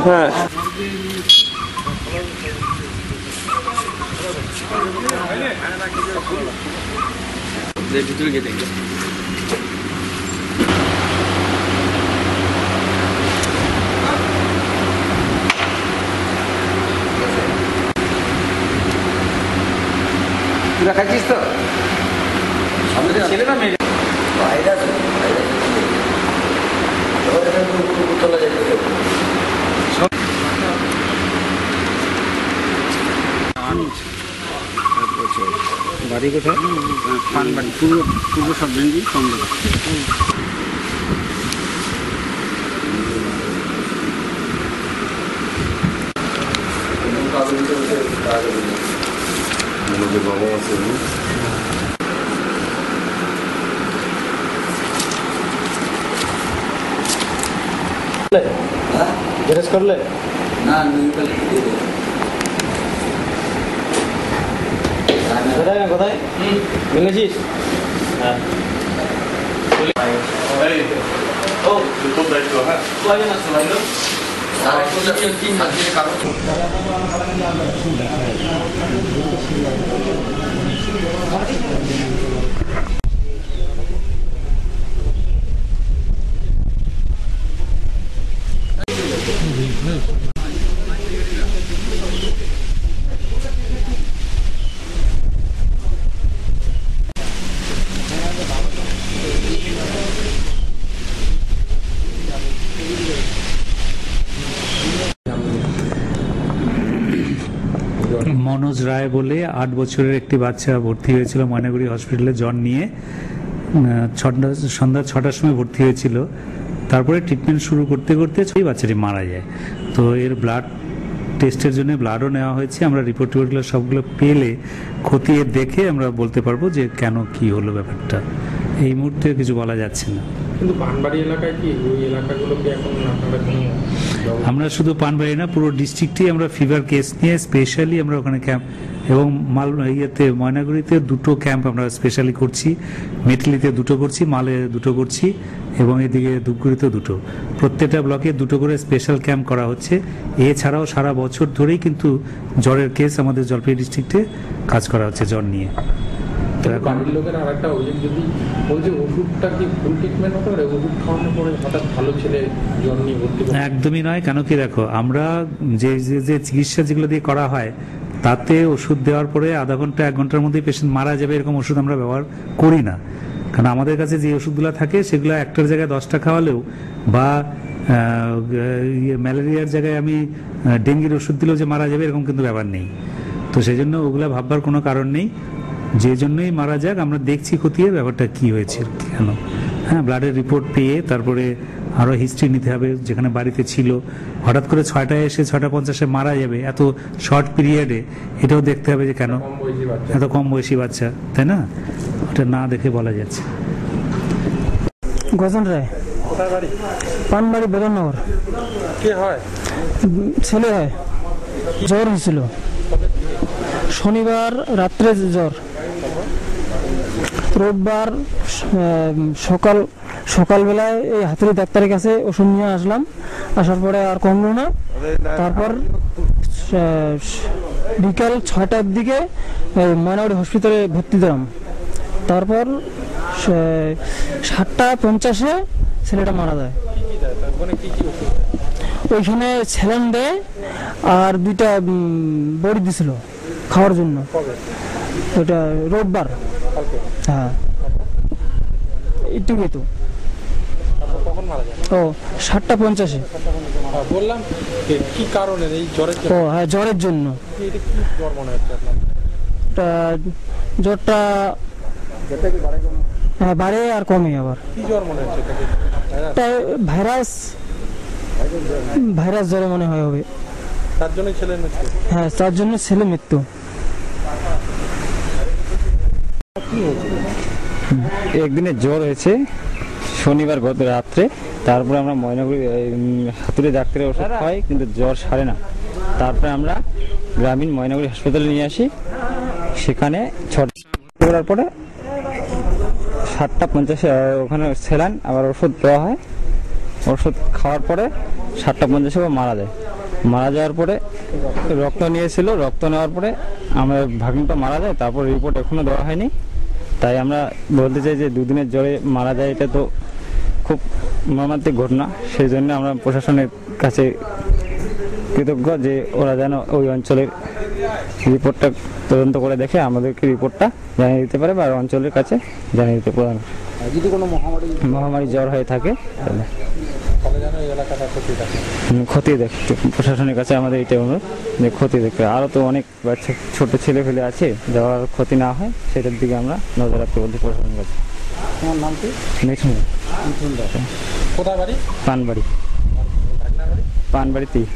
হ্যাঁ ভিতরে গিয়ে দেখবে দেখাচ্ছিস তো ছেলে না মেয়ে বাড়ি কোথায়? পানবাড়ি, পূর্ব সবরেঞ্জি সন্ধ্যা। জেরেস করলে না কোথায় কোথায় মিলেছিস? হ্যাঁ ও তোর দায়িত্ব। হ্যাঁ কয়জন আছে ভাই লোক? মনোজ রায় বলে 8 বছরের একটি বাচ্চা ভর্তি হয়েছিল ময়নাগুড়ি হসপিটালে জ্বর নিয়ে। সন্ধ্যা 6টার সময় ভর্তি হয়েছিল। তারপরে ট্রিটমেন্ট শুরু করতে করতে ওই বাচ্চাটি মারা যায়। তো এর ব্লাড টেস্টের জন্য ব্লাডও নেওয়া হয়েছে। আমরা রিপোর্টগুলো সবগুলো পেলে খতিয়ে দেখে আমরা বলতে পারবো যে কেন কি হলো ব্যাপারটা। এই মুহূর্তে কিছু বলা যাচ্ছে না। কিন্তু পানবাড়ি এলাকায় কি ওই এলাকাগুলোকে এখন আপনারা আমরা শুধু পানবাড়ি না, পুরো ডিস্ট্রিক্টেই আমরা ফিভার কেস নিয়ে স্পেশালি আমরা ওখানে ক্যাম্প এবং ময়নাগুড়িতে 2টো ক্যাম্প আমরা স্পেশালি করছি, মেটলিতে 2টো করছি, মালে 2টো করছি এবং এদিকে ধূপগুড়িতে 2টো। প্রত্যেকটা ব্লকে 2টো করে স্পেশাল ক্যাম্প করা হচ্ছে। এছাড়াও সারা বছর ধরেই কিন্তু জ্বরের কেস আমাদের জলপাইগুড়ি ডিস্ট্রিক্টে কাজ করা হচ্ছে জ্বর নিয়ে। লোকের আর একটা অভিযোগ, যদি বলছে ওষুধটা কি ফুল ট্রিটমেন্ট হতে পারে, ওষুধ খাওয়ানোর পরে হঠাৎ ভালো ছেলে জ্বর নিয়ে ভর্তি? একদমই নয়। কেন কি দেখো, আমরা যে চিকিৎসা যেগুলো দিয়ে করা হয় তাতে ওষুধ দেওয়ার পরে আধা ঘন্টা 1 ঘন্টার মধ্যে পেশেন্ট মারা যাবে এরকম ওষুধ আমরা ব্যবহার করি না। কারণ আমাদের কাছে যে ওষুধগুলো থাকে সেগুলো একটার জায়গায় 10টা খাওয়ালেও বা ম্যালেরিয়ার জায়গায় আমি ডেঙ্গির ওষুধ দিলেও যে মারা যাবে এরকম কিন্তু ব্যাপার নেই। তো সেই জন্য ওগুলা ভাববার কোনো কারণ নেই। যে জন্যই মারা যাক আমরা দেখছি খতিয়ে ব্যাপারটা কি হয়েছে কেন। হ্যাঁ, ব্লাডের রিপোর্ট পেয়ে তারপরে আরও হিস্ট্রি নিতে হবে। যেখানে বাড়িতে ছিল হঠাৎ করে 6টায় এসে 6:50 মারা যাবে এত শর্ট পিরিয়ডে, এটাও দেখতে হবে যে কেন এত কম বয়সী বাচ্চা, তাই না? ওটা না দেখে বলা যাচ্ছে। গজন রায়, পানবাড়ি, বেদননগর। কে হয়? ছেলে হয়। জ্বর হয়েছিল শনিবার রাত্রে, জ্বর রোববার সকালবেলায় এই হাতুড়ি ডাক্তারের কাছে ওষুধ নিয়ে আসলাম। আসার পরে আর কমলো না। তারপর বিকাল 6টার দিকে ময়নাগুড়ি হসপিটালে ভর্তি দিলাম। তারপর 7:50 ছেলেটা মারা যায়। ওইখানে স্যালাইন দেয় আর 2টা বড়ি দিছিল খাওয়ার জন্য। ওটা রোববার। হ্যাঁ, এইটুকুই তো। ও 7:50। বললাম কি কারণে এই জ্বরের? ও হ্যাঁ, জ্বরের জন্য। জ্বর মনে হচ্ছে আপনার? জ্বরটা হ্যাঁ বাড়ে আর কমে। আবার কি জ্বর মনে হচ্ছে? ভাইরাস জ্বরে মনে হয় হবে। তার জন্য ছেলে মৃত্যু? হ্যাঁ, তার জন্য ছেলে মৃত্যু। একদিনে জ্বর হয়েছে শনিবার গত রাত্রে। তারপরে আমরা ময়নাগুড়ি হাতুড়ি ডাক্তারের ওষুধ খাই কিন্তু জ্বর সারে না। তারপরে আমরা গ্রামীণ ময়নাগুড়ি হাসপাতালে নিয়ে আসি। সেখানে 6টা করার পরে 7:50 ওখানে স্যালাইন আবার ওষুধ দেওয়া হয়। ওষুধ খাওয়ার পরে 7:50 মারা যায়। মারা যাওয়ার পরে রক্ত নিয়েছিল, রক্ত নেওয়ার পরে আমার ভাগ্নিটা মারা যায়, তারপর রিপোর্ট এখনো দেওয়া হয়নি। তাই আমরা বলতে চাই যে দুদিনের জ্বরে মারা যায়, এটা তো খুব মর্মান্তিক ঘটনা। সেই জন্য আমরা প্রশাসনের কাছে কৃতজ্ঞ যে ওরা যেন ওই অঞ্চলের রিপোর্টটা তদন্ত করে দেখে আমাদেরকে রিপোর্টটা জানিয়ে দিতে পারে বা অঞ্চলের কাছে জানিয়ে দিতে পারে। যদি কোনো মহামারী জ্বর হয়ে থাকে তাহলে যেন এই এলাকাটা ক্ষতি থাকে। খতিয়ে দেখতে প্রশাসনের কাছে আমাদের এটাই অনুরোধ যে খতিয়ে দেখতে। আরও তো অনেক বাচ্চা ছোট ছেলে ফেলে আছে, যাওয়ার ক্ষতি না হয় সেটার দিকে আমরা নজর রাখতে বলছি প্রশাসনের কাছে। তোমার নাম কি? মিঠুন মিঠুন দাস। কোথায় বাড়ি? পানবাড়ি, ভাগনার বাড়ি? পানবাড়িতেই।